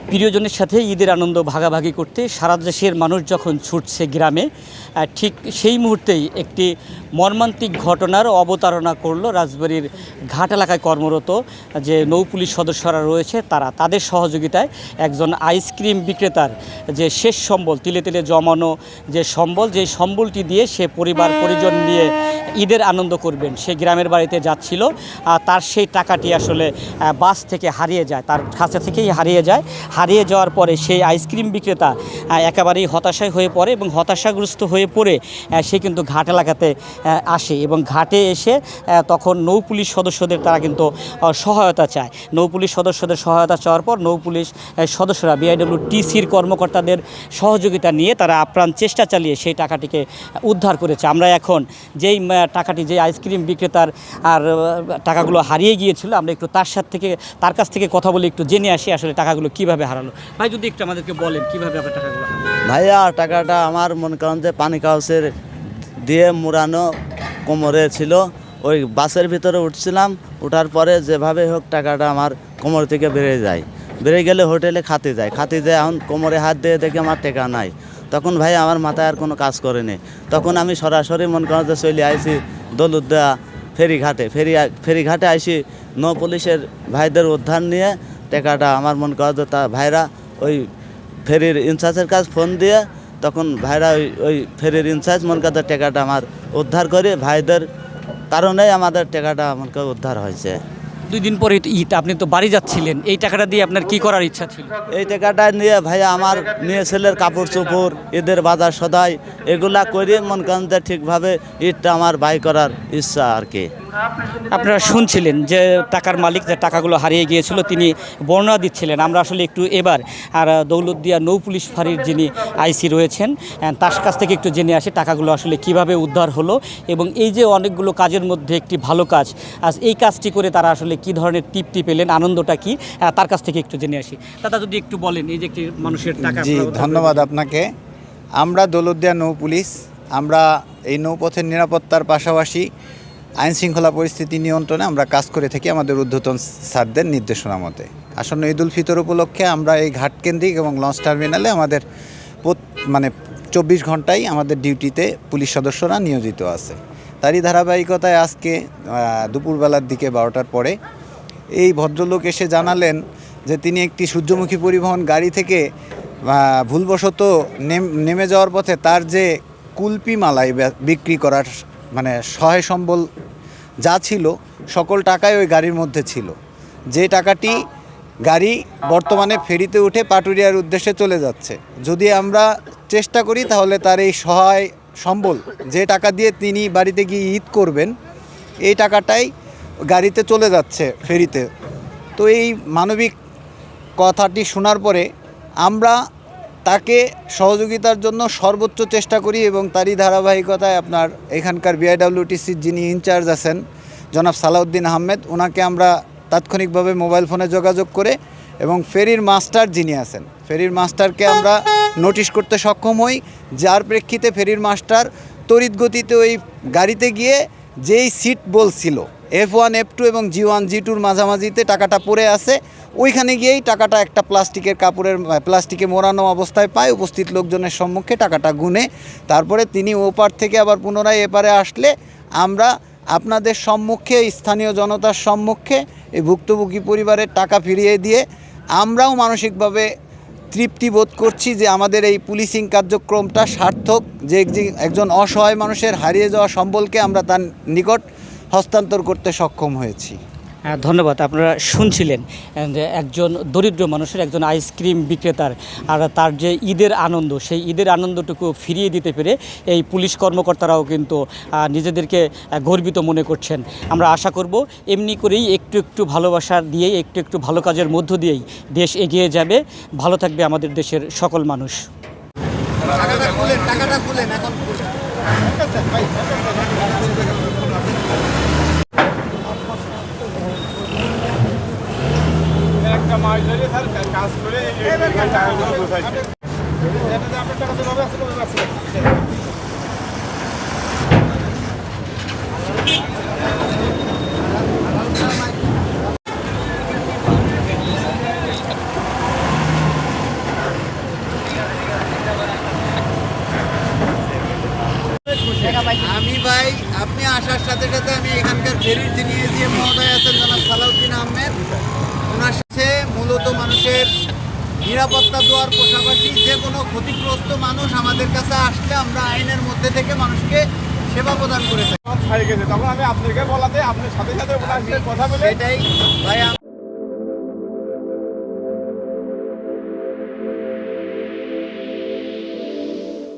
প্রিয়জনের সাথে ঈদের আনন্দ ভাগাভাগি করতে সারা দেশের মানুষ যখন ছুটছে গ্রামে, ঠিক সেই মুহূর্তেই একটি মর্মান্তিক ঘটনার অবতারণা করলো রাজবাড়ির ঘাট এলাকায় কর্মরত যে নৌপুলিশ সদস্যরা রয়েছে তাদের সহযোগিতায় একজন আইসক্রিম বিক্রেতার যে শেষ সম্বল, তিলে তিলে জমানো যে সম্বলটি দিয়ে সে পরিবার পরিজন নিয়ে ঈদের আনন্দ করবেন সে গ্রামের বাড়িতে যাচ্ছিল। তার সেই টাকাটি আসলে বাস থেকে হারিয়ে যায়, তার কাছে থেকেই হারিয়ে যাওয়ার পরে সেই আইসক্রিম বিক্রেতা একেবারেই হতাশায় হয়ে পড়ে এবং হতাশাগ্রস্ত হয়ে পড়ে সে কিন্তু ঘাট এলাকাতে আসে এবং ঘাটে এসে তখন নৌপুলিশ সদস্যদের তারা কিন্তু সহায়তা চায়। নৌপুলিশ সদস্যদের সহায়তা চাওয়ার পর নৌপুলিশ সদস্যরা বিআইডব্লিউটিসির কর্মকর্তাদের সহযোগিতা নিয়ে তারা আপ্রাণ চেষ্টা চালিয়ে সেই টাকাটিকে উদ্ধার করেছে। আমরা এখন যেই টাকাটি, যে আইসক্রিম বিক্রেতার আর টাকাগুলো হারিয়ে গিয়েছিল, আমরা একটু তার কাছ থেকে কথা বলে একটু জেনে আসি আসলে টাকাগুলো কীভাবে হারালো। ভাই, যদি একটু আমাদেরকে বলেন কীভাবে আপনার টাকাগুলো ভাইয়া, টাকাটা আমার মনে করেন যে পানি কাগজের দিয়ে মুড়ানো কোমরে ছিল। ওই বাসের ভিতরে উঠছিলাম, ওঠার পরে যেভাবে হোক টাকাটা আমার কোমর থেকে বেড়ে গেলে হোটেলে খাতে যায় এখন কোমরে হাত দিয়ে দেখি আমার টাকা নাই। তখন ভাই আমার মাথায় আর কোনো কাজ করেনি। তখন আমি সরাসরি মনে করেন যে চলে আইছি দৌলতদিয়া ফেরিঘাটে আইসি নৌ পুলিশের ভাইদের উদ্ধার নিয়ে টাকাটা আমার মনে করেন যে তা ভাইরা ওই ফেরির ইনচার্জের কাছে ফোন দিয়ে তখন ভাইরা ওই ফেরির ইনচার্জ মনে করেন টাকাটা আমার উদ্ধার করে ভাইদের কারণেই আমাদের টাকাটা মনে করেন উদ্ধার হয়েছে। 2 দিন পরে ঈদ, আপনি তো বাড়ি যাচ্ছিলেন, এই টাকাটা দিয়ে আপনার কি করার ইচ্ছা ছিল? এই টাকাটা নিয়ে ভাইয়া আমার মেয়ে ছেলের কাপড় চোপড়, ঈদের বাজার সদাই এগুলা করে মন করেন যে ঠিকভাবে ঈদটা আমার বাই করার ইচ্ছা আর কি। আপনারা শুনছিলেন যে টাকার মালিক, যে টাকাগুলো হারিয়ে গিয়েছিল, তিনি বর্ণনা দিচ্ছিলেন। আমরা আসলে একটু এবার দৌলতদিয়া নৌপুলিশ ফাঁড়ির যিনি আইসি রয়েছেন তার কাছ থেকে একটু জেনে আসি টাকাগুলো আসলে কিভাবে উদ্ধার হলো এবং এই যে অনেকগুলো কাজের মধ্যে একটি ভালো কাজ, আজ এই কাজটি করে তারা আসলে কী ধরনের তৃপ্তি পেলেন, আনন্দটা কি, তার কাছ থেকে একটু জেনে আসি। দাদা, যদি একটু বলেন, এই যে একটি মানুষের টাকা। জি, ধন্যবাদ আপনাকে। আমরা দৌলতদিয়া নৌপুলিশ, আমরা এই নৌপথের নিরাপত্তার পাশাপাশি আইন শৃঙ্খলা পরিস্থিতি নিয়ন্ত্রণে আমরা কাজ করে থাকি আমাদের ঊর্ধ্বতন স্যারদের নির্দেশনা মতে। আসন্ন ঈদ উল ফিতর উপলক্ষে আমরা এই ঘাটকেন্দ্রিক এবং লঞ্চ টার্মিনালে আমাদের 24 ঘন্টাই আমাদের ডিউটিতে পুলিশ সদস্যরা নিয়োজিত আছে। তারই ধারাবাহিকতায় আজকে দুপুরবেলার দিকে 12টার পরে এই ভদ্রলোক এসে জানালেন যে তিনি একটি সূর্যমুখী পরিবহন গাড়ি থেকে ভুলবশত নেমে যাওয়ার পথে তার যে কুলপি মালাই বিক্রি করার সহায় সম্বল যা ছিল সকল টাকাই ওই গাড়ির মধ্যে ছিল। যে টাকাটি গাড়ি বর্তমানে ফেরিতে উঠে পাটুরিয়ার উদ্দেশ্যে চলে যাচ্ছে। যদি আমরা চেষ্টা করি তাহলে তার এই সহায় সম্বল, যে টাকা দিয়ে তিনি বাড়িতে গিয়ে ঈদ করবেন, এই টাকাটাই গাড়িতে চলে যাচ্ছে ফেরিতে। তো এই মানবিক কথাটি শোনার পরে আমরা তাকে সহযোগিতার জন্য সর্বোচ্চ চেষ্টা করি এবং তারই ধারাবাহিকতায় আপনার এখানকার বিআইডব্লিউটিসির যিনি ইনচার্জ আছেন জনাব সালাউদ্দিন আহমেদ, ওনাকে আমরা তাৎক্ষণিকভাবে মোবাইল ফোনে যোগাযোগ করে এবং ফেরির মাস্টার যিনি আছেন, ফেরির মাস্টারকে আমরা নোটিশ করতে সক্ষম হই, যার প্রেক্ষিতে ফেরির মাস্টার তড়িৎ গতিতে ওই গাড়িতে গিয়ে যেই সিট বলছিল F1 F2 এবং G1 G2-র মাঝামাঝিতে টাকাটা পড়ে আছে, ওইখানে গিয়েই টাকাটা একটা প্লাস্টিকে মোড়ানো অবস্থায় পায়। উপস্থিত লোকজনের সম্মুখে টাকাটা গুনে তারপরে তিনি ওপার থেকে আবার পুনরায় এপারে আসলে আমরা আপনাদের সম্মুখে, স্থানীয় জনতার সম্মুখে এই ভুক্তভোগী পরিবারের টাকা ফিরিয়ে দিয়ে আমরাও মানসিকভাবে তৃপ্তি বোধ করছি যে আমাদের এই পুলিশিং কার্যক্রমটা সার্থক, যে একজন অসহায় মানুষের হারিয়ে যাওয়া সম্বলকে আমরা তার নিকট হস্তান্তর করতে সক্ষম হয়েছি। ধন্যবাদ। আপনারা শুনছিলেন যে একজন দরিদ্র মানুষের, একজন আইসক্রিম বিক্রেতার আর তার যে ঈদের আনন্দ, সেই ঈদের আনন্দটুকু ফিরিয়ে দিতে পেরে এই পুলিশ কর্মকর্তারাও কিন্তু নিজেদেরকে গর্বিত মনে করছেন। আমরা আশা করব এমনি করেই একটু ভালোবাসা দিয়েই, একটু ভালো কাজের মধ্য দিয়েই দেশ এগিয়ে যাবে, ভালো থাকবে আমাদের দেশের সকল মানুষ। মাছ ধরে স্যার কাজ করে টাকাগুলো গোছাই। আসার সাথে সাথে আমি এখানকার ফেরির যিনি এজিএম মহোদয় আছেন জনাব সালাউদ্দিন আহমেদ, ওনার সাথে মূলত মানুষের নিরাপত্তা দেওয়ার পাশাপাশি যে কোনো ক্ষতিগ্রস্ত মানুষ আমাদের কাছে আসলে আমরা আইনের মধ্যে থেকে মানুষকে সেবা প্রদান করে থাকি। ছাড়িয়ে গেছে তখন আমি আপনাকে বলাতে আপনার সাথে সাথে ওনার সাথে কথা বলে সেটাই ভাই